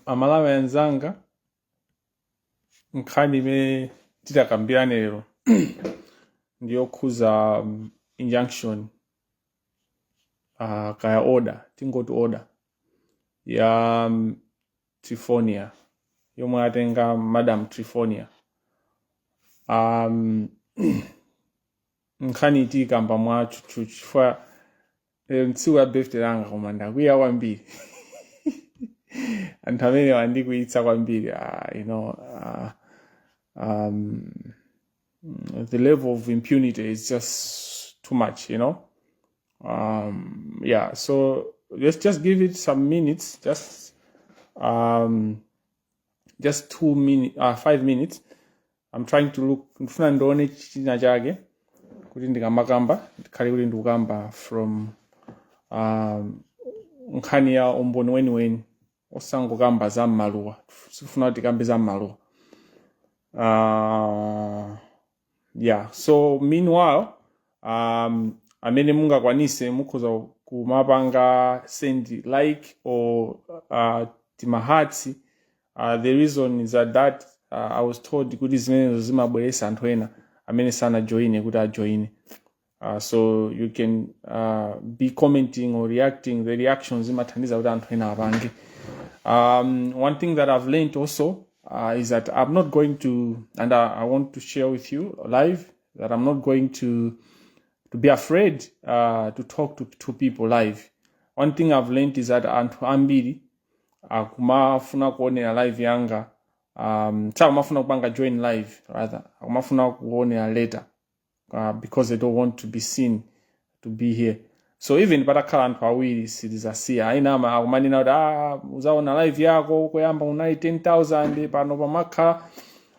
Amalawi wenzanga nkhani imene titakambirane lero ndiyokhuza injunction kaya order tingoti order ya Trifonia yomwe atenga Madam Trifonia. Nkhani tikamba mwachuchu chifukwa tsiku la birthday langa koma ndakwiya kwambiri anthu amene andikuitsa kwambiri the level of impunity is just too much, so let's just give it some minutes, just 5 minutes. I'm trying to look ndifuna ndione china chake kuti ndikamakamba ndikhale kuti ndikukamba from nkhani ya umboni weniweni osangokamba za m'maluwa, sifuna kuti kambe za m'maluwa. So meanwhile amene mungakwanise mukhoza kumapanga send like or tima hearts. The reason is that I was told kuti zimenezo zimabweresa anthu ena amene sana join kuti ajoine. So you can be commenting or reacting. The reactions imathandiza kuti anthu ena apange. One thing that I've learned also is that I'm not going to, and I want to share with you live, that I'm not going to be afraid to talk to people live. One thing I've learned is that anthu ambiri akumafuna kuonera live yanga, akumafuna kupanga join live rather, akumafuna kuonera later because they don't want to be seen to be here. So even patakhala anthu awiri silizasiya ainama akumanena kuti uzaona live yako kuyamba unali 10,000 pano pamakhala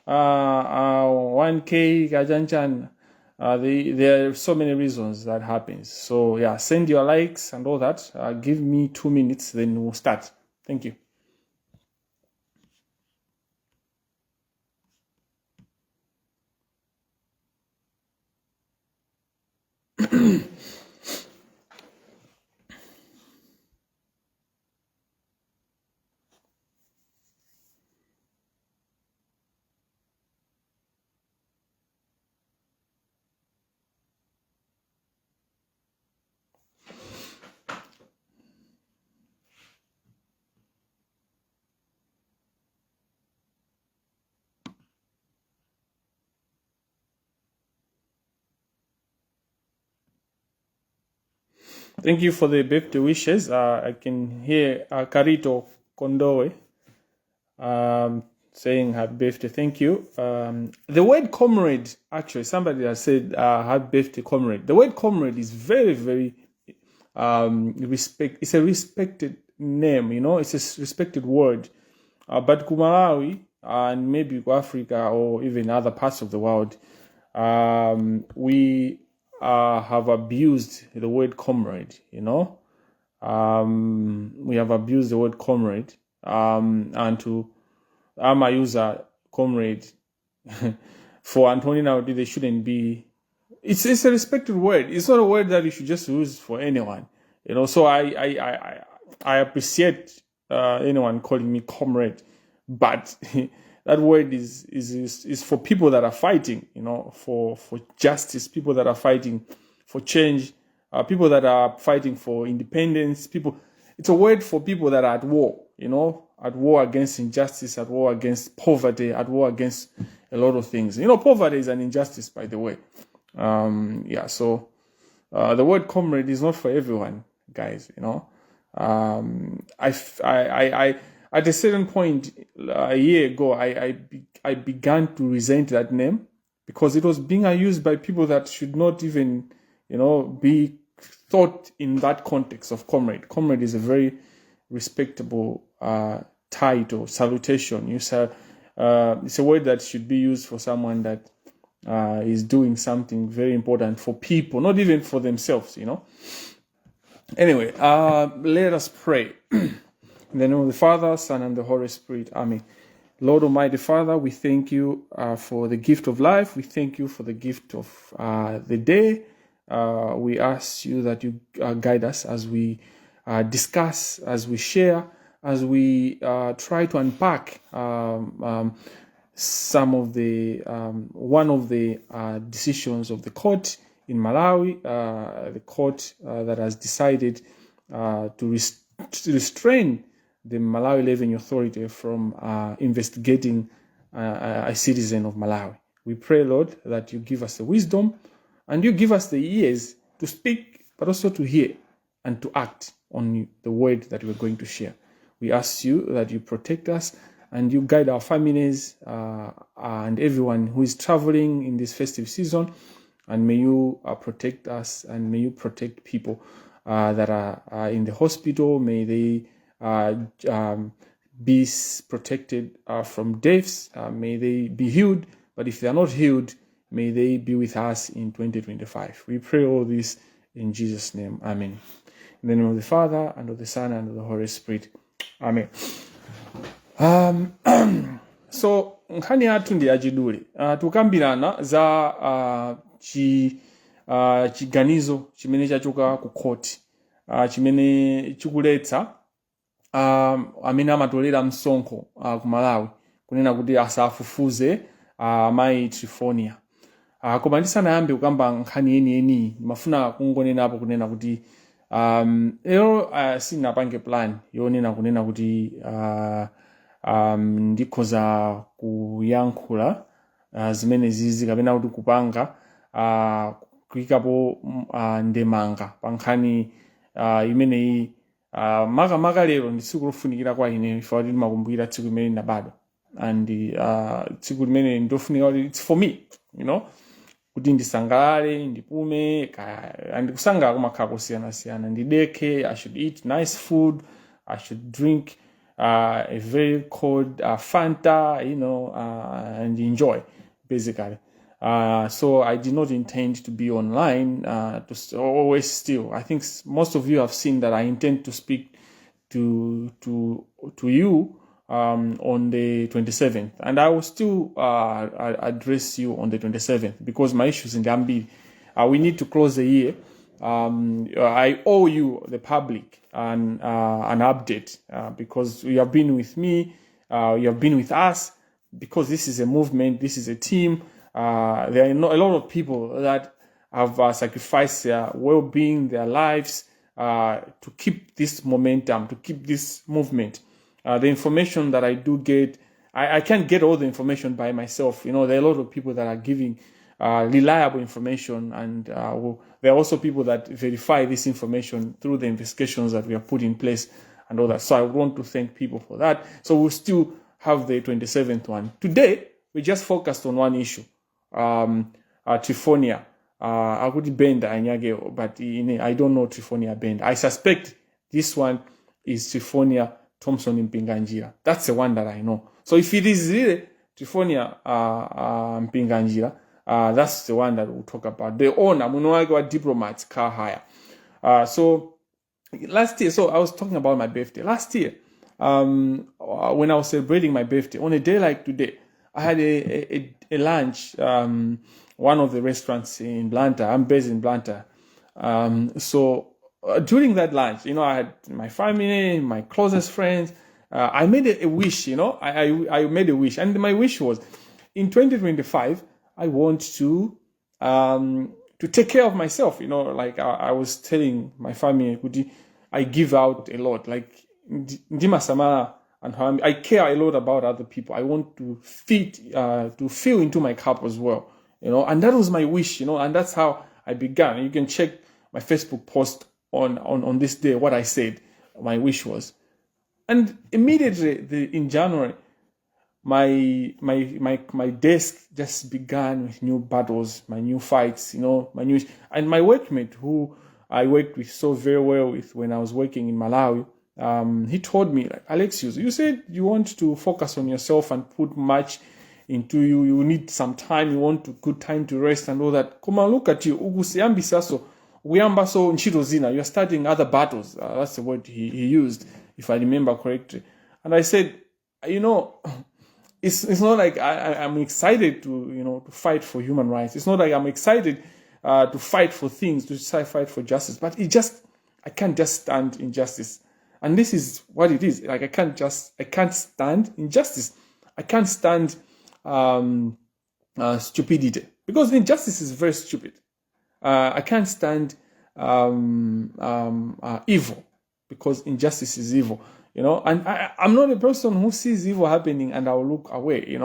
1K kachanchana. There are so many reasons that happens. So yeah, send your likes and all that. Give me 2 minutes, then we'll start. Thank you. Thank you for the birthday wishes. I can hear Carito Kondowe saying happy birthday. Thank you. The word comrade, actually, somebody has said happy birthday, comrade. The word comrade is very, very it's a respected name, it's a respected word. But Kumalawi and maybe Africa or even other parts of the world, we have abused the word comrade, we have abused the word comrade, and to Ama user comrade for Antonina, they shouldn't be. It's a respected word. It's not a word that you should just use for anyone, So I appreciate anyone calling me comrade, but that word is for people that are fighting, for justice, people that are fighting for change, people that are fighting for independence, people. It's a word for people that are at war, at war against injustice, at war against poverty, at war against a lot of things. Poverty is an injustice, by the way. So the word comrade is not for everyone, guys, I at a certain point a year ago, I began to resent that name because it was being used by people that should not even, be thought in that context of comrade. Comrade is a very respectable title, salutation. It's a word that should be used for someone that is doing something very important for people, not even for themselves, Anyway, let us pray. In the name of the Father, Son, and the Holy Spirit. Amen. Lord Almighty Father, we thank you for the gift of life. We thank you for the gift of the day. We ask you that you guide us as we discuss, as we share, as we try to unpack some of the one of the decisions of the court in Malawi, the court that has decided to restrain the Malawi Revenue Authority from investigating a citizen of Malawi. We pray, Lord, that you give us the wisdom and you give us the ears to speak, but also to hear and to act on the word that we're going to share. We ask you that you protect us and you guide our families and everyone who is traveling in this festive season. And may you protect us and may you protect people that are in the hospital. May they be protected from deaths. May they be healed. But if they are not healed, may they be with us in 2025. We pray all this in Jesus' name. Amen. In the name of the Father, and of the Son, and of the Holy Spirit. Amen. So, nkhani yathu ndi yachidule. Tukambirana za chiganizo chimene chachoka ku court, chimene chikuletsa amene amatolera msonkho ku Malawi kunena kuti asafufuze amayi Trifonia. Koma ndisanayambe kukamba nkhani yeniyeni mafuna kungonena apo kunena kuti lero sinapange plan yonena kunena kuti ndikhoza kuyankhula zimene zizi kapena kuti kupanga kuyikapo ndemanga pa nkhani imeneyi. Maka lero ndi tsiku lofunikira kwa ine ifa kuti ndimakumbukira tsiku limene ndabadwa and tsiku limene ndofunika kuti it's for me, kuti ndisangalale, ndipume, ndikusangala kumakhala kusiyana-siyana, ndideke, I should eat nice food, I should drink a very cold Fanta, and enjoy, basically. So I did not intend to be online to always still. I think most of you have seen that I intend to speak to you on the 27th, and I will still address you on the 27th because my issues in Gambia. We need to close the year. I owe you, the public, an update because you have been with me, you have been with us, because this is a movement, this is a team. There are a lot of people that have sacrificed their well-being, their lives, to keep this momentum, to keep this movement. The information that I do get, I can't get all the information by myself. There are a lot of people that are giving reliable information, and there are also people that verify this information through the investigations that we have put in place and all that. So I want to thank people for that. So we'll still have the 27th one. Today, we just focused on one issue. Trifonia. I could bend Anyage, but I don't know Trifonia bend. I suspect this one is Trifonia Thompson Mpinganjira. That's the one that I know. So if it is really Trifonia Mpinganjira, that's the one that we'll talk about. The owner, Munoagwa Diplomats Car Hire. So last year, so I was talking about my birthday. Last year, when I was celebrating my birthday, on a day like today, I had a lunch, one of the restaurants in Blantyre. I'm based in Blantyre. So during that lunch, I had my family, my closest friends. I made a wish, I made a wish. And my wish was, in 2025, I want to take care of myself. Like I was telling my family, I give out a lot. Like, Ndima Samara and how I care a lot about other people. I want to fill into my cup as well, and that was my wish, and that's how I began. You can check my Facebook post on this day, what I said my wish was. And immediately in January, my desk just began with new battles, my new fights, and my workmate who I worked with so very well with when I was working in Malawi, he told me, like, Alexius, you said you want to focus on yourself and put much into you. You need some time. You want good time to rest and all that. Come on, look at you. You're starting other battles. That's the word he used, if I remember correctly. And I said, it's not like I'm excited to fight for human rights. It's not like I'm excited to fight for things, to fight for justice. But I can't just stand injustice. And this is what it is. Like, I can't stand injustice. I can't stand stupidity, because injustice is very stupid. I can't stand evil, because injustice is evil, and I'm not a person who sees evil happening and I'll look away,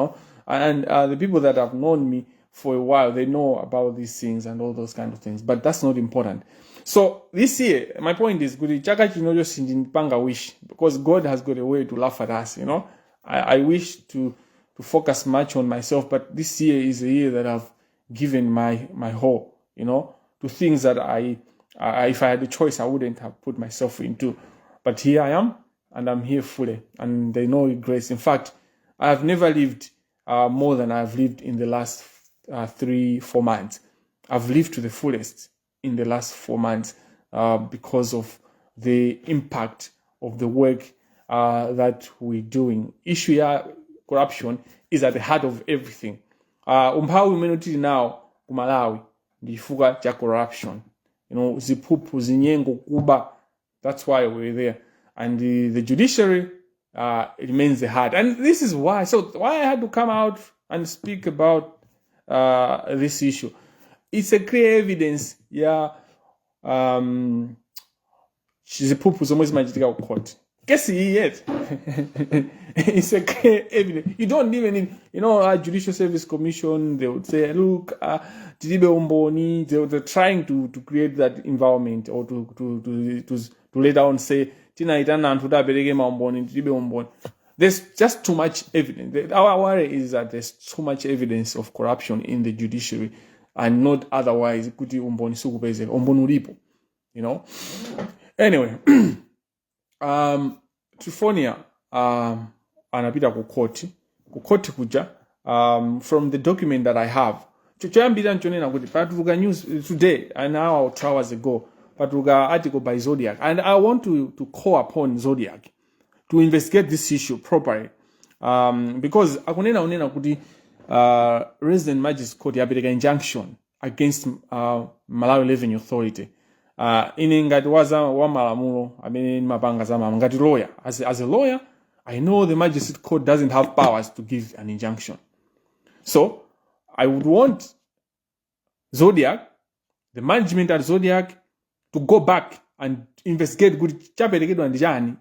and the people that have known me for a while, they know about these things and all those kind of things, but that's not important. So this year, my point is, wish, because God has got a way to laugh at us, I wish to focus much on myself, but this year is a year that I've given my whole, to things that if I had a choice, I wouldn't have put myself into. But here I am, and I'm here fully, and they know grace. In fact, I have never lived more than I've lived in the last 3-4 months. I've lived to the fullest in the last 4 months because of the impact of the work that we're doing. Issue corruption is at the heart of everything. Umphawi umene tili nawo ku Malawi ndi chifukwa cha corruption. Ziphuphu, zinyengo, kuba. That's why we're there. And the judiciary remains the heart. And this is why I had to come out and speak about this issue. It's a clear evidence, ziphuphu zomwe zimachitika ku court. Guess yet. It's a clear evidence. You don't even need, Judicial Service Commission, they would say, look, tilibe umboni, they're trying to create that environment, or to lay down, say, there's just too much evidence. Our worry is that there's too much evidence of corruption in the judiciary, and not otherwise. Anyway, Trifonia anapita ku koti kuja, from the document that I have. Choyambira nchonena kuti patuluka news today, an hour or 2 hours ago, patuluka article by Zodiac, and I want to call upon Zodiac to investigate this issue properly, because akunena kuti resident magistrate court yapereka injunction against Malawi Revenue Authority. Ine ngati wa malamulo amene mapanga za mama, ngati lawyer, as a lawyer, I know the magistrate court doesn't have powers to give an injunction. So I would want Zodiac, the management at Zodiac, to go back and investigate.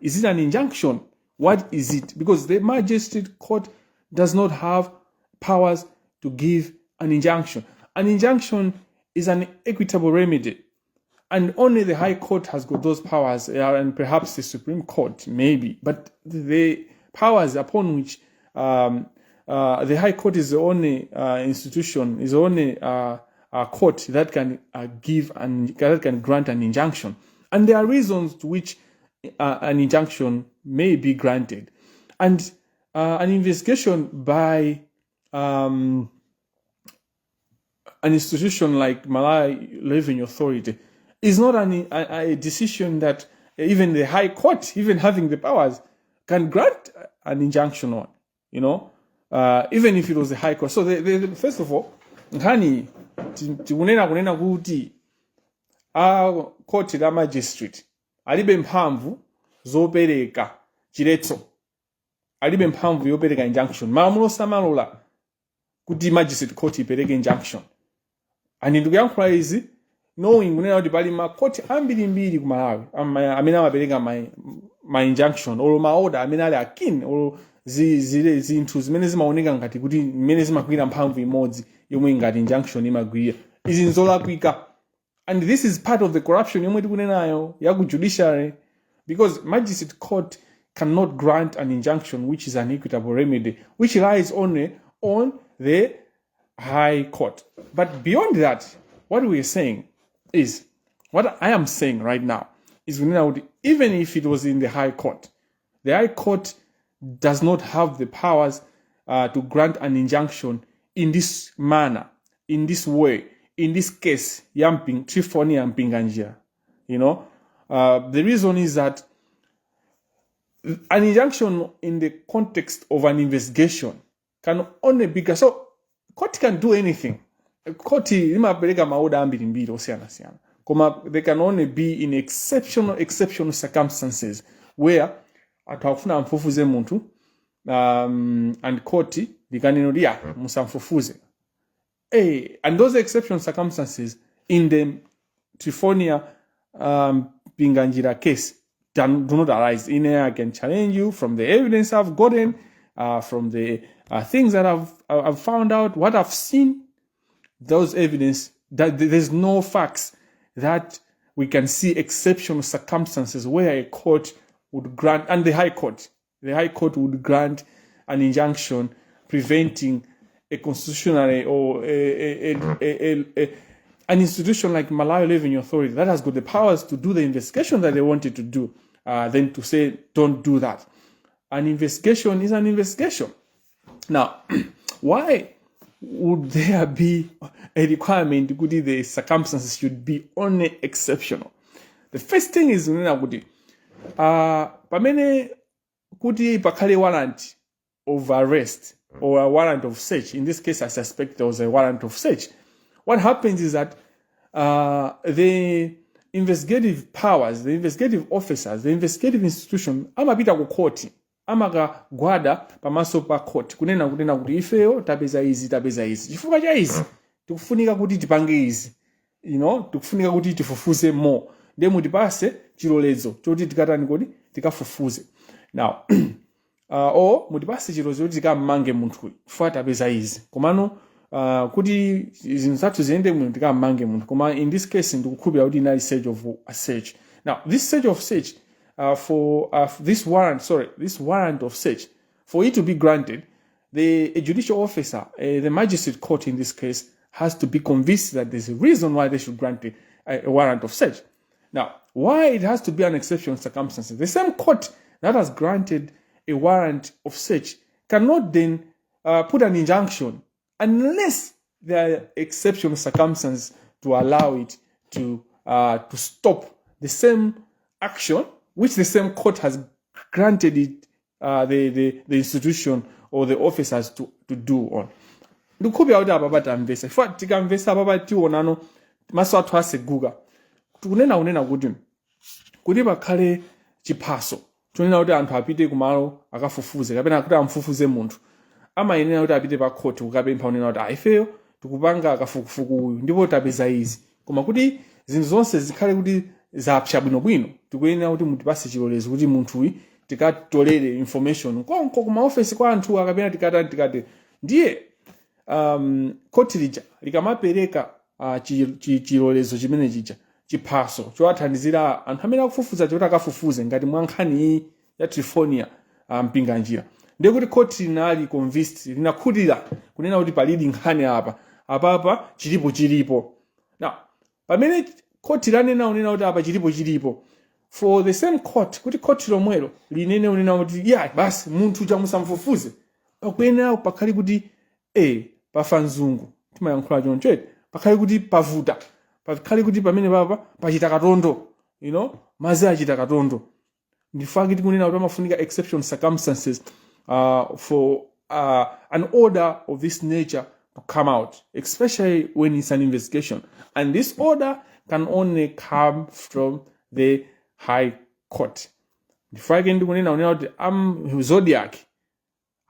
Is it an injunction? What is it? Because the magistrate court does not have powers to give an injunction. An injunction is an equitable remedy, and only the High Court has got those powers, and perhaps the Supreme Court, maybe. But the powers upon which the High Court is the only institution, is the only court that can give and that can grant an injunction. And there are reasons to which an injunction may be granted. And an investigation by an institution like Malawi Revenue Authority is not a decision that even the High Court, even having the powers, can grant an injunction on, even if it was the High Court. So first of all, nkhani tikunena kuti court la magistrate alibe mphamvu zopereka chiletso, alibe mphamvu yopereka injunction. Malamulo samalola kuti magistrate court ipereke injunction. And ndikuyankhula izi knowing kunena kuti pali makoti ambirimbiri ku Malawi amene amapereka ma injunction or ma order amene ali akin, or zinthu zimene zimaoneka ngati kuti zimene zimakwira mphamvu imodzi yomwe ngati injunction imagwira. Izi nzolakwika. And this is part of the corruption yomwe tikunenayo ya ku judiciary, because magistrate court cannot grant an injunction which is an equitable remedy, which lies only on the High Court. But beyond that, what we are saying is, what I am saying right now is, even if it was in the High Court does not have the powers to grant an injunction in this manner, in this way, in this case, Trifonia Mpinganjira. The reason is that an injunction in the context of an investigation can only be, so court can do anything. Court imapereka maoda ambirimbiri osiyana-siyana. They can only be in exceptional circumstances where anthu akufuna amfufuze munthu and court likanena kuti musamfufuze. And those exceptional circumstances in the Trifonia Pinganjira case do not arise. In here I can challenge you from the evidence I've gotten, from the things that I've found out, what I've seen, those evidence that there's no facts that we can see exceptional circumstances where a court would grant, and the High Court would grant an injunction preventing a constitutional or an institution like Malawi Revenue Authority that has got the powers to do the investigation that they wanted to do, then to say, don't do that. An investigation is an investigation. Now, why would there be a requirement that the circumstances should be only exceptional? The first thing is pamene kuti pakhale warrant of arrest or a warrant of search. In this case, I suspect there was a warrant of search. What happens is that the investigative powers, the investigative officers, the investigative institution amapita ku court, amakagwada pamaso pa court kunena kuti ifeyo tapeza izi chifukwa cha izi tikufunika kuti tipange izi, tikufunika kuti tifufuze more, ndiye mutipase chilolezo choti tikatani kodi tikafufuze. Now or mutipase chilolezo choti tikammange munthu chifukwa tapeza izi, komano kuti zinthu zathu ziyende bwino tikammange munthu. Koma in this case ndikukhulupirira kuti inali search of a search. Now this search of search for this warrant of search, for it to be granted, a judicial officer, the magistrate court in this case, has to be convinced that there's a reason why they should grant a warrant of search. Now, why it has to be an exceptional circumstance? The same court that has granted a warrant of search cannot then put an injunction unless there are exceptional circumstances to allow it to stop the same action which the same court has granted it the institution or the officers to do on. Ndikukhulupirira kuti apa patamvesa. Chifukwa tikamvesa apa tionano maso athu aseguka. Tikunena kuti pakhale chiphaso chonena kuti anthu apite kumalo akafufuze kapena kuti amfufuze munthu. Amayenera kuti apite pa court kukapempha unena kuti ifeyo tikupanga kafukufuku uyu ndipo tapeza izi. Koma kuti zinthu zonse zikhale kuti zapsa bwinobwino, tikuyenera kuti mutipase chilolezo kuti munthuyi tikatolere information konko kuma office kwa anthu akapena tikati ndiye court lija likamapereka chilolezo chimene chija chiphaso chowathandizira anthu amene akufufuza choti akafufuze ngati mwa nkhani ya Trifonia Mpinganjira, ndiye kuti court linali convinced, linakhutira kunena kuti palidi nkhani apa chilipo. Now pamene court lanena unena kuti apa chilipo, for the same court kuti court lomwelo linene unena kuti basi munthu chamusamfufuze, pakuyenera pakhali kuti pafa mzungu timayankhula choncho, pakhali kuti pavuta, pakhali kuti pamene papa pachita katondo, mazi achita katondo. Ndifaki tikunena kuti amafunika exceptional circumstances for an order of this nature to come out, especially when it's an investigation, and this order can only come from the High Court. Ndifaki ndikunena kuti Zodiac,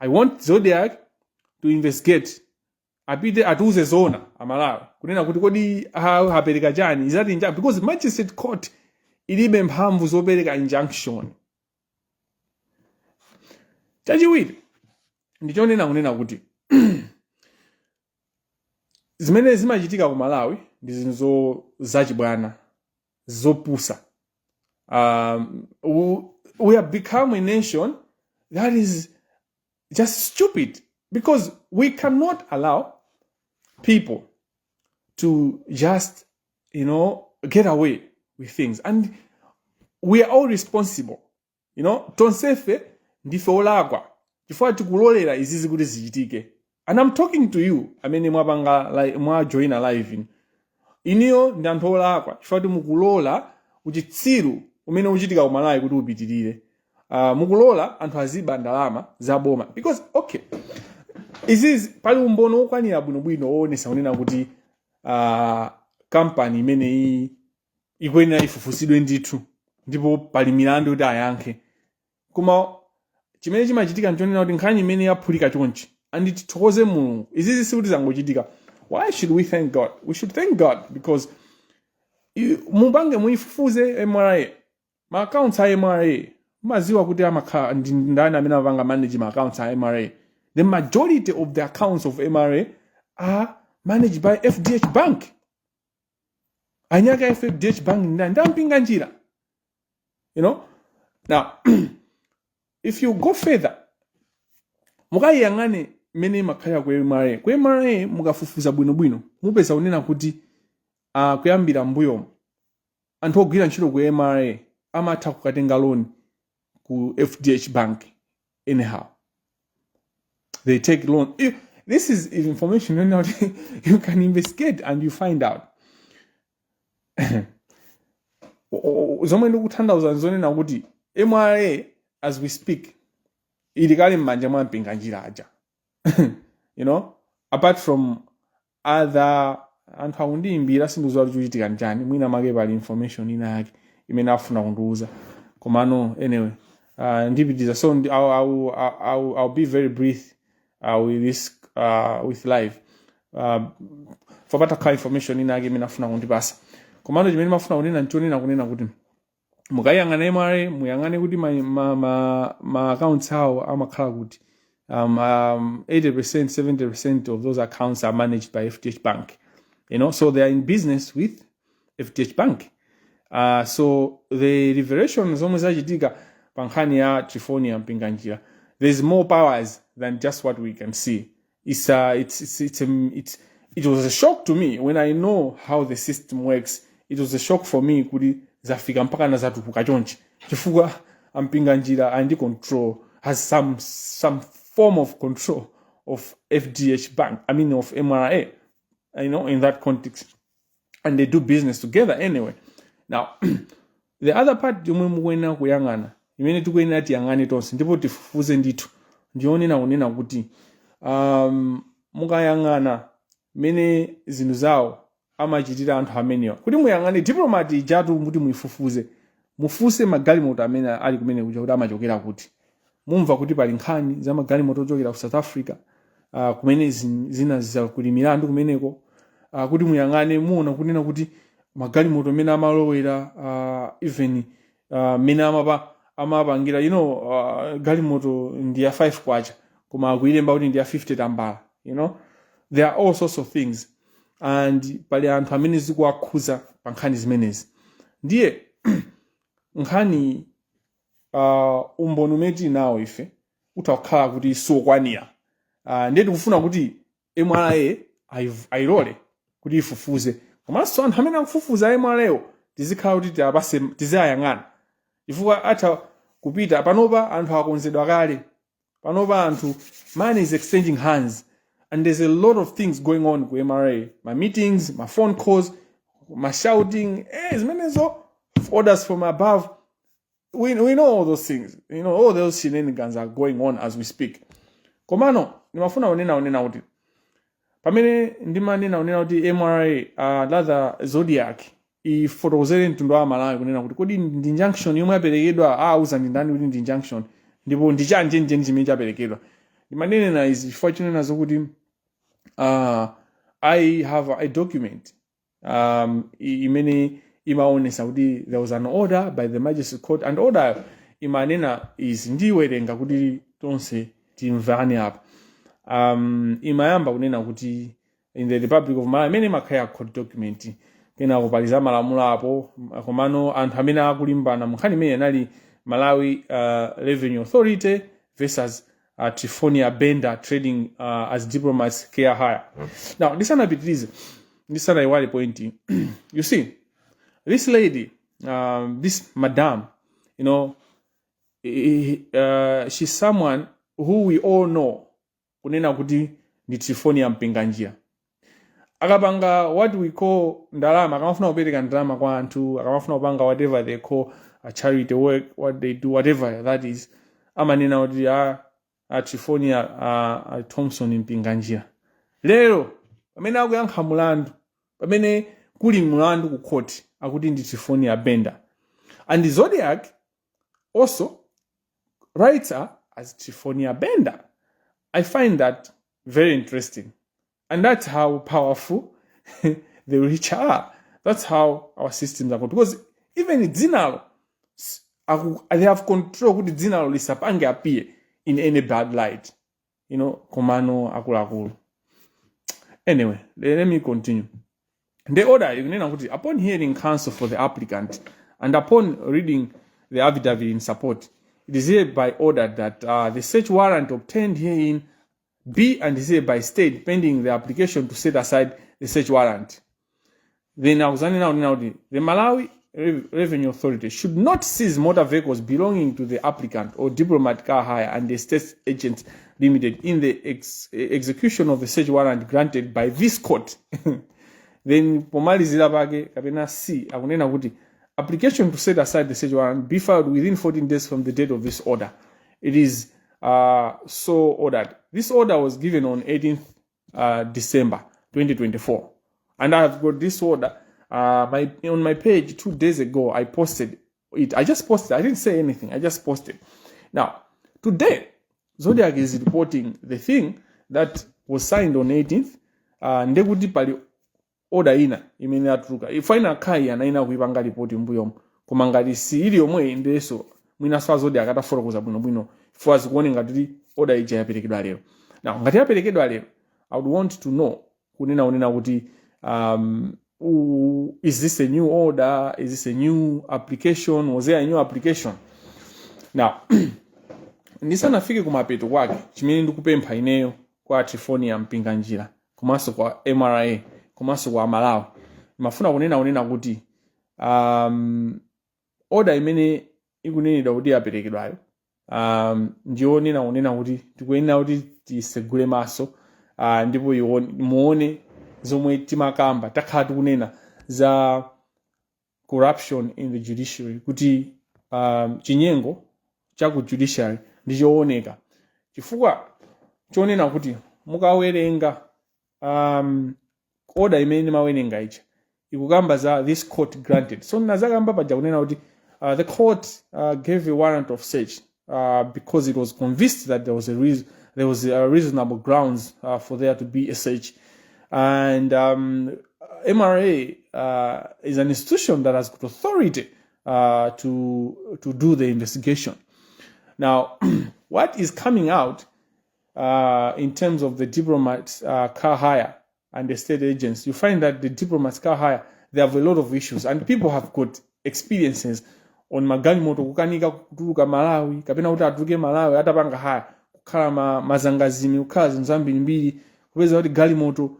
I want Zodiac to investigate, apite atuze zona Amalawi kunena kuti kodi apereka chani izati njani, because magistrate court ilibe mphamvu zopereka injunction. Chachiwiri ndichonena kunena kuti zimene zimachitika ku Malawi ndi zinthu zachibwana zopusa. We have become a nation that is just stupid, because we cannot allow people to just get away with things, and we are all responsible. Tonsefe ndife olakwa chifukwa tikulolera izizi kuti zichitike. And I'm talking to you amene mwa join live iniyo ndi anthu olakwa chifukwa kuti mukulola uchitsiru umene uchitika ku Malawi kuti upitirire. Mukulola anthu aziba ndalama zaboma, because izizi pali umbono okwanira bwinobwino oonesa unena kuti kampani imene ikuyenera ifufusidwe ndithu ndipo pali milandu kuti ayankhe. Koma chimene chimachitika nchonena kuti nkhani imene yaphulika chonchi anditithokoze Mulungu. Izizi sikuti zangochitika. Why should we thank God? We should thank God because mubange muifufuze MRA. Ma accounts a MRA. Maziwa kuti amakhala ndani amene amapanga manage ma accounts a MRA. The majority of the accounts of MRA are managed by FDH Bank. Anyaka FDH Bank ndampinga njira. You know? Now, if you go further, mukayangane mene makaya kwa MRA. Kwa MRA mukafufuza bwino mupeza unena kuti kuyambira mbuyo anthu ogwira ntchito kwa MRA amatha kukatenga loan ku FDH Bank anyhow. They take loan. This is information you can investigate and you find out. Zomwe ndikutanthauza nzonena kuti MRA as we speak ilikali m'manja mwa mpinga njira aja. You know, apart from other anthu akundiyimbira sindizowa kuchitika njani mwina make pali information ina yake imene afuna kundiuza komano anyway ndipitiza so I'll be very brief with this with live for better information ina yake imene afuna kundipasa komano chimene mafuna kunena kuti mukayang'ana MRA muyang'ane kuti ma accounts awo amakhala kuti 80% 70% of those accounts are managed by FDH Bank. You know, so they are in business with FDH Bank. So the revelation is almost ajitika pankhani ya Trifonia mpinga njira. There's more powers than just what we can see. It was a shock to me when I know how the system works. It was a shock for me kuti zafika mpaka na zatupuka chonchi. Chifukwa mpinga njira and control has some form of control of FDH Bank. I mean of MRA. You know, in that context, and they do business together anyway. Now, the other part yomwe mukwena kuyang'ana imene tikuyenera tiyang'ane tonse ndipo tifufuze ndithu ndionena kunena kuti mukayang'ana mene zinthu zawo amachitira anthu amenewa kuti muyang'ane diplomati ijatu kuti mufufuze magalimoto amene ali kumene kuja kuti amachokera kuti mumva kuti pali nkhani za magalimoto ochokera ku South Africa kumene zina zakuli milandu kumeneko kuti muyang'ane muona kunena kuti magalimoto amene amalowera even mene amapangira you know galimoto ndi ya 5 kwacha koma akuilemba kuti ndi ya 50 tambala. You know, there are all sorts of things and pali anthu amene zikuakhuza pa nkhani zimenezi ndiye nkhani umboni umeti nawo ife utakhala kuti sokwanira ndiye tikufuna kuti MRA ayilole kuti ifufuze komanso anthu amene akufufuza MRA tizikhala kuti tizayang'ana chifukwa atha kupita panopa anthu akonzedwa kale panopa anthu money is exchanging hands and there's a lot of things going on ku MRA, my meetings, my phone calls, my shouting, zimenezo orders from above. We know all those things. You know, all those shenanigans are going on as we speak. Komano, nimafuna unena kuti. Pamene ndimanena unena kuti MRA latha Zodiac ifotokozere mtundu wa Malawi kunena kuti kodi ndi injunction yomwe yaperekedwa auza ndi ndani kuti ndi injunction ndipo ndi chanjenje chimene chaperekedwa. Ndimanena izi chifukwa chinena zokuti I have a document imene imaonesa kuti there was an order by the magistrate court and order imanena is ndiwerenga kuti tonse timvane apa imayamba kunena kuti in the Republic of Malawi imene makaya court document kena kupaliza malamulo apo komano anthu amene akulimbana mkhani imene anali Malawi Revenue Authority versus Trifonia Bender trading as diplomats care hire. Now, this iwale pointing. You see, this lady, this madam, you know, she's someone who we all know. Kunena kuti ni Trifonia mpinga njia. Akapanga what we call ndalama, akamafuna kupereka ndalama kwa anthu, akamafuna kupanga whatever they call a charity work, what they do, whatever that is. Amanena kuti Trifonia Thompson mpinga njia. Lero, pamene akuyankha mulandu, pamene kuli mulandu ku court, akuti ndi Trifonia Bender. And the Zodiac also writes her as Trifonia Bender. I find that very interesting. And that's how powerful the rich are. That's how our systems are going. Because even in Zinalo, they have control with Zinalo lisapange appear in any bad light. Komano akula. Anyway, let me continue. The order, upon hearing counsel for the applicant and upon reading the affidavit in support, it is hereby ordered that the search warrant obtained herein be and is hereby stayed pending the application to set aside the search warrant. Then the Malawi Revenue Authority should not seize motor vehicles belonging to the applicant or diplomat car hire and the state agents limited in the execution of the search warrant granted by this court. Then pomalizira pake kapena C akunena kuti application to set aside the search warrant be filed within 14 days from the date of this order. It is so ordered. This order was given on 18th December 2024. And I have got this order on my page 2 days ago. I posted it. I just posted. I didn't say anything. I just posted. Now, today, Zodiac is reporting the thing that was signed on 18th. Ndekuti pali order ina imene atuluka. Ifaina kai anaina kuipanga report mbuyo. Koma ngati si ili yomwe indeso mwina swa Zodiac ataforokoza bwino for zikuone ngati order ija yaperekedwa lero. Now, ngati yaperekedwa lero, I would want to know kunena kuti is this a new order? Is this a new application? Was there a new application? Now, ndisanafike kumapeto kwake chimene ndikupempha ineyo kwa Trifonia Mpinganjira komanso kwa MRA komanso kwa Malawi mafuna kunena kuti order imene ikunenedwa kuti yaperekedwayo ndionena kuti tikuyenera kuti tisegule maso ndipo muone zomwe timakamba takhala tikunena za corruption in the judiciary kuti chinyengo cha ku judiciary ndichooneka chifukwa chonena kuti mukawerenga order imene mawerenga icha ikukamba za this court granted. So nazakamba paja kunena kuti the court gave a warrant of search because it was convinced that there was a reasonable grounds for there to be a search. And MRA is an institution that has got authority to do the investigation. Now, what is coming out in terms of the diplomats' car hire and the state agents, you find that the diplomats' car hire, they have a lot of issues, and people have got experiences on magalimoto kukanika kutuluka Malawi kapena kuti atuluke Malawi atapanga haya kukhala mazangazimi kukhala zinthu zambirimbiri kupeza kuti galimoto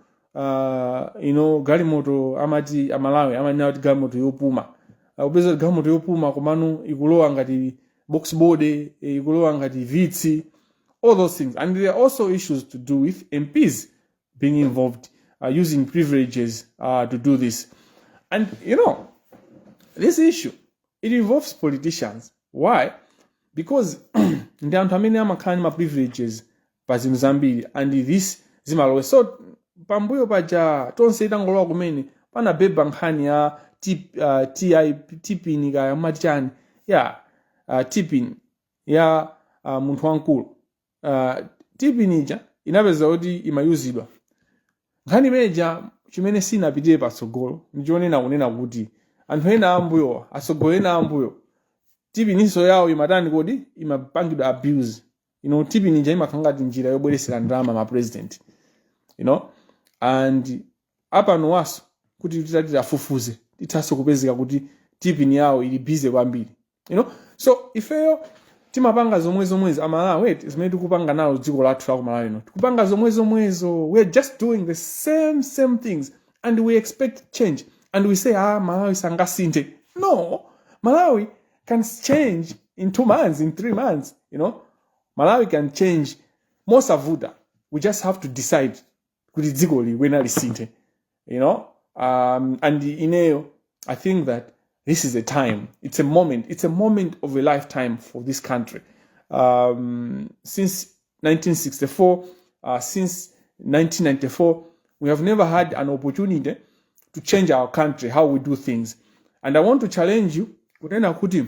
galimoto amati Malawi amanena kuti galimoto yopuma kupeza kuti galimoto yopuma komano ikulowa ngati box body ikulowa ngati vitsi, all those things. And there are also issues to do with MPs being involved, using privileges to do this. And this issue, it involves politicians. Why? Because ndi anthu amene amakhala ma privileges pa zinthu zambiri, and this zimalowe. So pambuyo paja tonse itangolowa kumene panabeba nkhani ya tipini kaya machani ya tipini ya munthu wankulu. Tipini ija inapeza kuti imayuzidwa. Nkhani meja chimene sinapitire patsogolo ndichonena kunena kuti anthu ena ambuyo asogolo ena ambuyo tipiniso yawo imatani kodi imapangidwa abuse. Tipini ija imakhala ngati njira yobweresera ndalama ma president. And apa nowaso kuti titati afufuze tithaso kupezeka kuti tipini yawo ili busy kwambiri. So ifeyo timapanga zomwezomwezo Amalawi zimene tikupanga nazo dziko lathu la Malawi lino. Tikupanga zomwezomwezo, we're just doing the same things and we expect change. And we say Malawi sangasinte. No, Malawi can change in 2 months, in 3 months. Malawi can change most avuda. We just have to decide kuti dziko liwena lisinte. And I think that this is a time, it's a moment of a lifetime for this country. Since 1964, since 1994, we have never had an opportunity to change our country, how we do things. And I want to challenge you, kutena kuti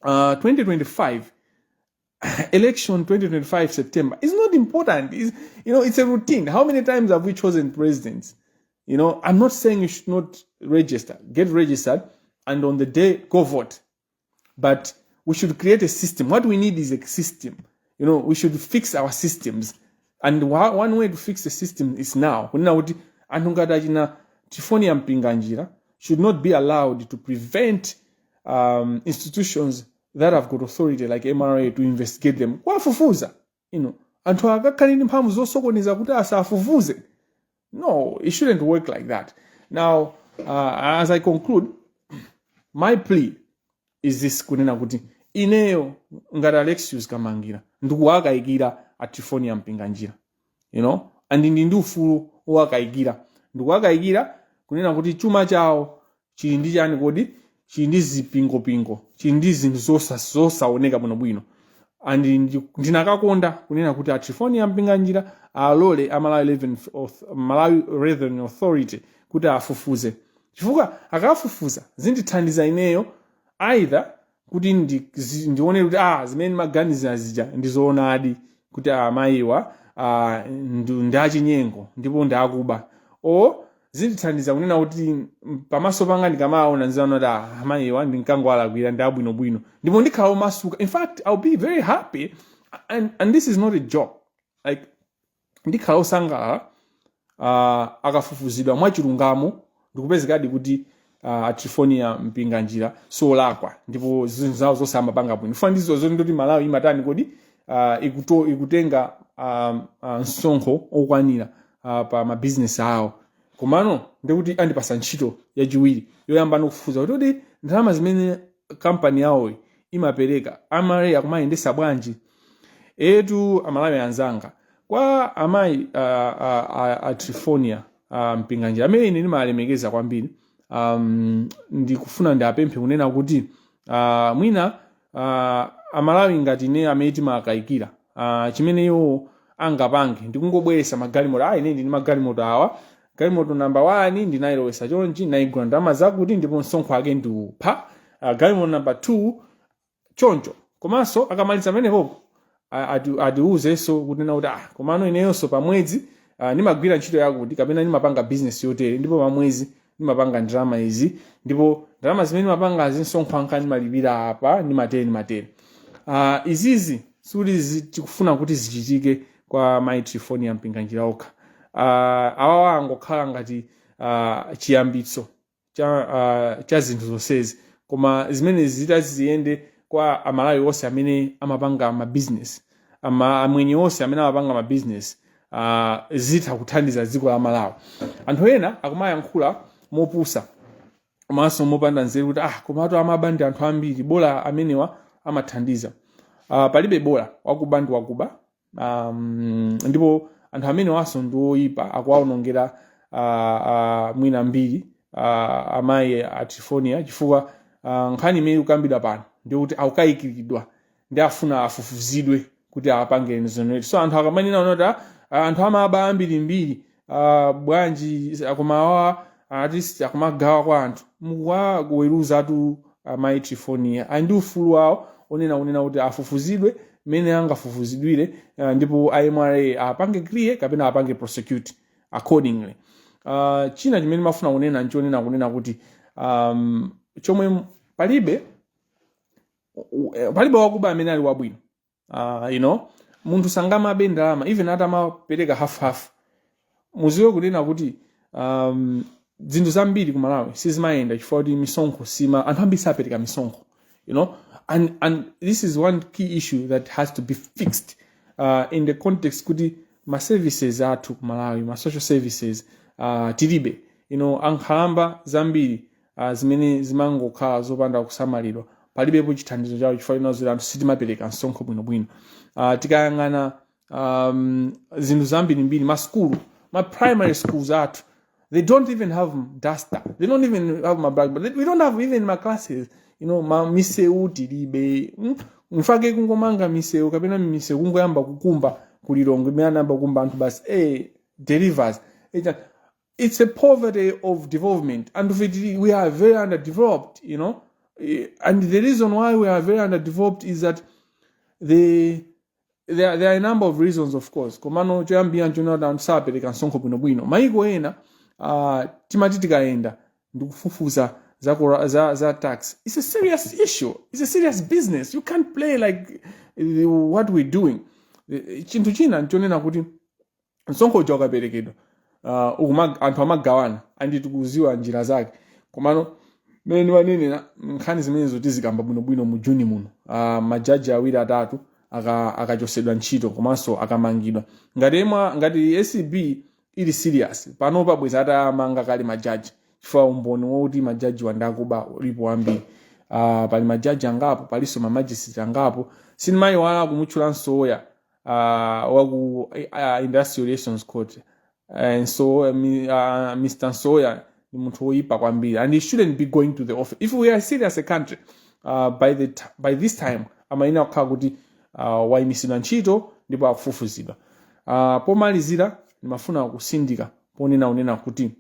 2025, election 2025 September is not important. It's a routine. How many times have we chosen presidents? I'm not saying you should not register. Get registered, and on the day, go vote. But we should create a system. What we need is a system. We should fix our systems. And one way to fix the system is now. Tifoni Mpinganjira should not be allowed to prevent institutions that have got authority like MRA to investigate them. Kwafufuza, anthu akakhalini mphamvu zosokoneza kuti asafufuze. No, it shouldn't work like that. Now, as I conclude, my plea is this: kunena kuti ineyo ngati Alexius Kamangira ndikuwakayikira Tifoni Mpinganjira, and ndi ufulu owakayikira. Ndikuwakayikira kunena kuti chuma chawo chili ndi chani kodi, chili ndi zipingopingo, chili ndi zinthu zosaoneka bwinobwino. And ndinakakonda kunena kuti Tifoni Mpinganjira alole Malawi Revenue Authority kuti afufuze. Chifukwa akafufuza zindithandiza ineyo either kuti ndione kuti zimene maganiza zija ndizoonadi kuti amayiwa ndachinyengo ndipo ndakuba, o zindithandiza kunena kuti pamaso panga ndikamaona nziona kuti amayiwa ndinkangwalakwira ndabwinobwino ndipo ndikhala masuka. In fact, I'll be very happy, and this is not a joke. Like, ndikhala osangalala akafufuzidwa mwachilungamo ndikupezekadi kuti Tifoni Mpinganjira solakwa ndipo zinthu zawo zonse amapanga bwino. Funa ndizo ndoti Malawi imatani kodi ikutenga msonkho okwanira pa mabizinesi awo. Komano ndikuti andipasa ntchito yachiwiri yoyamba nokufufuza kuti ndalama zimene kampani yawo imapereka amale akumayendesa bwanji. Etu Amalawi anzanga, kwa amayi Tifoni Mpinganjira amene ine ndimalemekeza kwambiri, ndikufuna ndiapemphe kunena kuti mwina Amalawi ngati ine amene timakayikira chimene iwo angapange ndikungobweresa magalimoto. Ine ndi magalimoto awa, galimoto number 1 ndinayilowesa chonchi, ndinayigula ndalama zakuti ndipo msonkho wake ndiupha. Galimoto number 2 choncho. Komanso akamaliza pamenepo atiuzenso kunena kuti komano ineyonso pamwezi ndimagwira ntchito yakuti kapena ndimapanga business yotere ndipo pamwezi ndimapanga ndalama izi ndipo ndalama zimene ndimapanga msonkho wanga ndimalipira apa ndimatere. Izizi suli tikufuna kuti zichitike kwa mayi Tifoni Mpinganjira okha. Awawa angokhala ngati chiyambitso cha zinthu zonsezi, koma zimene zitaziyende kwa Amalawi onse amene amapanga mabizinesi, amwenye onse amene amapanga mabizinesi zitha kuthandiza dziko la Malawi. Anthu ena akumayankhula mopusa komanso mopanda nzeru kuti komatu amabandi anthu ambiri bola amenewa amathandiza. Palibe bola wakuba ndi wakuba, ndipo anthu amene waso ndi oyipa akuwaonongera mwina mbiri amayi Tifoni chifukwa nkhani imene ikukambidwa pano ndikuti akukayikiridwa ndi afuna afufuzidwe kuti apange zonse. So anthu akamanena kuti anthu amaba ambirimbiri bwanji akumawa artist akumagawa kwa anthu mukuweruza atu amayi Tifoni ndi ufulu wawo onena kuti afufuzidwe mene angafufuzidwire, ndipo IMRA apange clear kapena apange prosecute accordingly. China chimene mafuna kunena nchonena kunena kuti chomwe palibe wakuba amene ali wabwino. Munthu sangamabe ndalama even atamapereka half. Muziwe kunena kuti zinthu zambiri ku Malawi sizimayenda chifukwa kuti misonkho anthu ambiri sapereka misonkho. And this is one key issue that has to be fixed in the context kuti ma services athu ku Malawi, ma social services tilibe. Ankhalamba zambiri zimene zimangokhala zopanda kusamalidwa, palibepo chithandizo chawo chifukwa kuti anthu sitimapereka msonkho bwinobwino. Tikayang'ana zinthu zambirimbiri, maskulu, ma primary schools athu, they don't even have duster, they don't even have my blackboard, we don't have even my classes. Ma miseu tilibe. Mfake kungomanga miseu kapena miseu kungoyamba kukumba kulilongo imene anamba kukumba anthu basi delivers. It's a poverty of development, and we are very underdeveloped, and the reason why we are very underdeveloped is that there are a number of reasons, of course. Komano choyambira nchona kuti anthu sapereka msonkho bwinobwino. Maiko ena timati tikaenda ndikufufuza za tax. It's a serious issue. It's a serious business. You can't play like what we're doing. Chinthu china nchonena kuti msonkho uja ukaperekedwa anthu amagawana anditi kuziwa njira zake. Komano mene wanene nkhani zimene zoti zikamba bwinobwino mu Juni muno. Majaji awiri atatu akachosedwa ntchito komanso akamangidwa. Ngati SCB ili serious pano pabweza atamanga kale majaji chifukwa umboni woti majaji wandakuba ulipo wambiri. Pali majaji angapo paliso mamajisiti angapo sinimayi wala kumutchula Nsoya waku Industrial Relations Court. And so Mr. Nsoya ni munthu woyipa kwambiri and he shouldn't be going to the office. If we are serious a country by this time amaina kukhala kuti wayimisidwa ntchito ndipo akufufuzidwa. Pomalizira nimafuna kusindika ponena kuti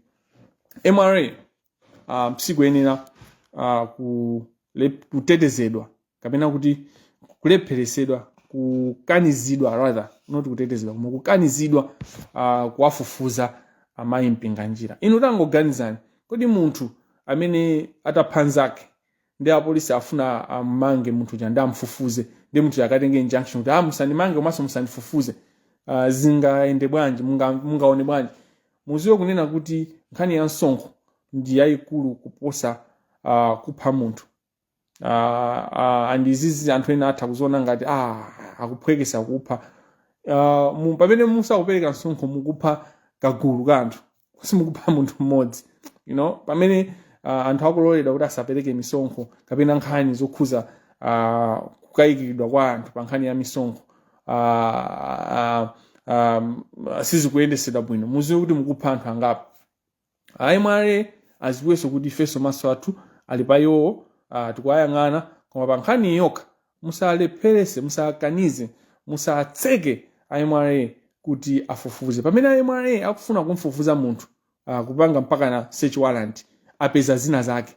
MRA tsiku yenera kutetezedwa kapena kuti kulepheresedwa kukanizidwa rather not kutetezedwa koma kukanizidwa kuwafufuza amayi mpinganjira. Inu tangoganizani kodi munthu amene ataphanzake ndi apolisi afuna amange munthu chanda amfufuze ndi munthu akatenge injunction kuti musandimange komanso musandifufuze, zingaende bwanji, mungaone bwanji? Muziwe kunena kuti nkhani ya msonkho ndi yayikulu kuposa kupha munthu. And izizi anthu ena atha kuziona ngati akuphwekesa kupha. Pamene musakupereka msonkho mukupha kagulu ka anthu simukupha munthu mmodzi. Pamene anthu akuloledwa kuti asapereke misonkho kapena nkhani zokhuza kukayikidwa kwa anthu pa nkhani ya misonkho sizikuyendesedwa bwino, muziwe kuti mukupha anthu angapo. MRA aziwenso kuti ifenso maso athu ali pa iwo, tikuwayang'ana koma pa nkhani yokha musalepherese, musakanize, musatseke MRA kuti afufuze. Pamene MRA akufuna kumfufuza munthu kupanga mpaka na search warrant apeza zina zake,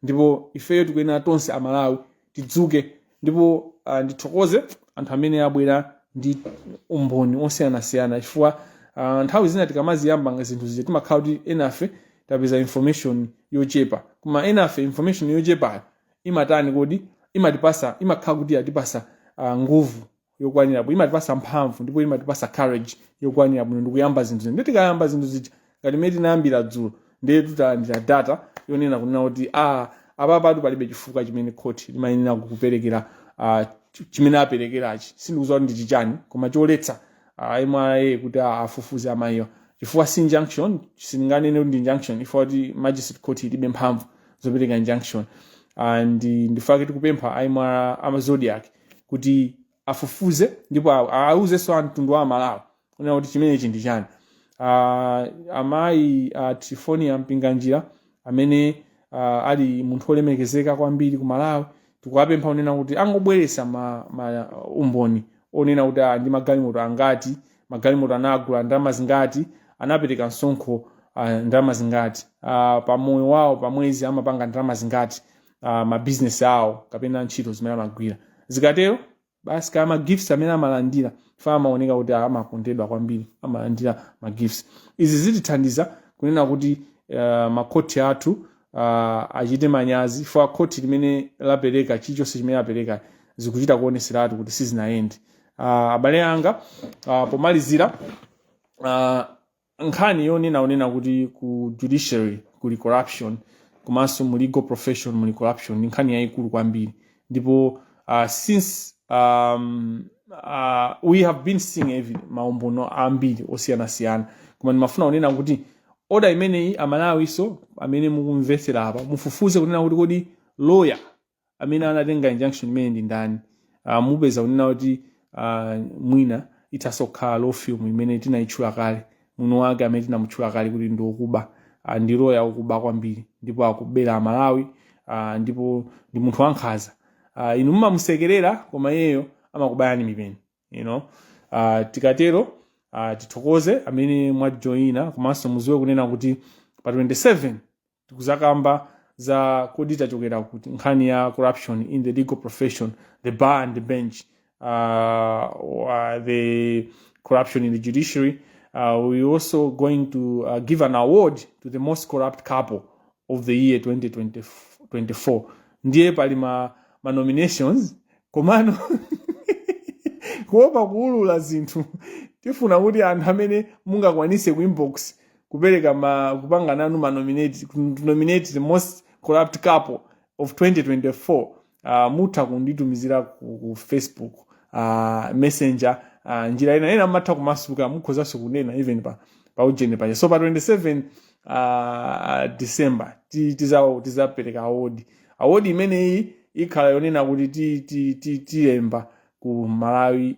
ndipo ifeyo tikuyenera tonse amalawi tidzuke ndipo ndithokoze anthu amene abwera ndi umboni osiyanasiyana chifukwa nthawi zina tikamaziyamba zinthu zije timakhala kuti enafe tapeza information yochepa, koma enafe information yochepa imatani kodi imakhala kuti yatipasa nguvu yokwanira bwino, imatipasa mphamvu ndipo imatipasa courage yokwanira bwino ndikuyamba zinthu. Ndi tikayamba zinthu zija ngati mene tinayambira dzulo ndiye tutalandira data yonena kunena kuti apapatu palibe chifukwa chimene khoti limayenera kukuperekera chimene aperekerachi. Sindikudziwa ndi chichani koma choletsa MRA kuti afufuze amayiwa chifukwa si injunction, singanene kuti injunction chifukwa kuti magistrate court ilibe mphamvu zopereka injunction. And ndifake tikupempha Zodiac kuti afufuze ndipo auzenso mtundu wa Malawi kunena kuti chimenechi ndi chani. Amayi Trifonia Mpinganjira amene ali munthu olemekezeka kwambiri ku Malawi, tikuwapempha unena kuti angobweresa umboni onena kuti ndi magalimoto angati, magalimoto anagula ndalama zingati, anapereka msonkho ndalama zingati, pamoyo wawo pamwezi amapanga ndalama zingati, mabusiness awo kapena ntchito zimene amagwira. Zikatero basi kama gifts amene amalandira fa amaoneka kuti amakondedwa kwambiri, amalandira magifts. Izi zitithandiza kunena kuti makoti athu achite manyazi fa koti limene lapereka chilichonse chimene apereka zikuchita kuoneseratu kuti sizinayendi. Abale anga pomalizira nkhani yonena kuti ku judiciary kuli corruption komanso mu legal profession muli corruption ni nkhani yayikulu kwambiri, ndipo since we have been seeing maumbono ambiri osiyanasiyana, koma ndimafuna kunena kuti oda imeneyi amalawiso amene mukumvetsera apa mufufuze kunena kuti kodi lawyer amene anatenga injunction imene ndi ndani. Mupeza kunena kuti mwina itasokhala law firm imene tinayitchula kale, muno wake amene tinamutchula kale kuti ndi okuba, ndi lawyer okuba kwambiri ndipo akubera Malawi, ndipo ndi munthu wankhanza. Inu mumamusekerera koma iyeyo amakubayani mipeni. Tikatero tithokoze amene mwajoina, komanso muziwe kunena kuti pa 27 tikuzakamba za kodi tachokera kuti nkhani ya corruption in the legal profession, the bar and the bench. the corruption in the judiciary. We're also going to give an award to the most corrupt couple of the year 2024. Ndiye pali ma nominations komano kuopa kuulula zinthu tifuna kuti anthu amene mungakwanise ku inbox kupereka kupanga nanu nominate the most corrupt couple of 2024. Mutha kunditumizira ku Facebook messenger njira ina matha kumasuka mukhozanso kunena even pa ujeni paja. So pa 27 December tizapereka award imene ikhala yonena kuti tilemba ku Malawi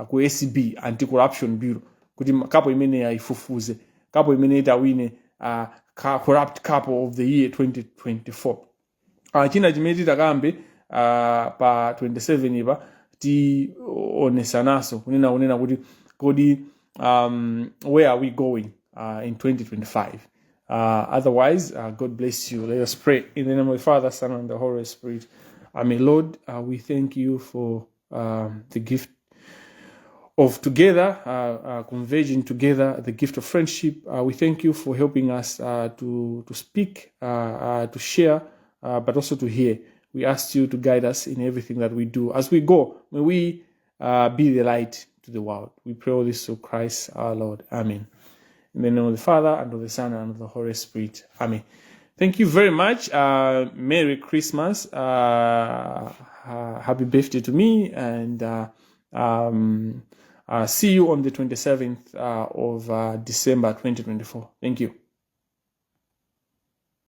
ku ACB Anti-Corruption Bureau kuti kapo imene yayifufuze, kapo imene itawine corrupt couple of the year 2024. China chimene titakambe pa 27 ipa tionesanaso kunena kuti kodi where are we going in 2025. Otherwise, God bless you. Let us pray. In the name of the Father, Son, and the Holy Spirit. Amen. Lord, we thank you for the gift of together, converging together, the gift of friendship. We thank you for helping us to speak, to share, but also to hear. We ask you to guide us in everything that we do. As we go, may we be the light to the world. We pray all this through Christ our Lord. Amen. In the name of the Father, and of the Son, and of the Holy Spirit. Amen. Thank you very much. Merry Christmas. Happy birthday to me. And see you on the 27th of December 2024. Thank you.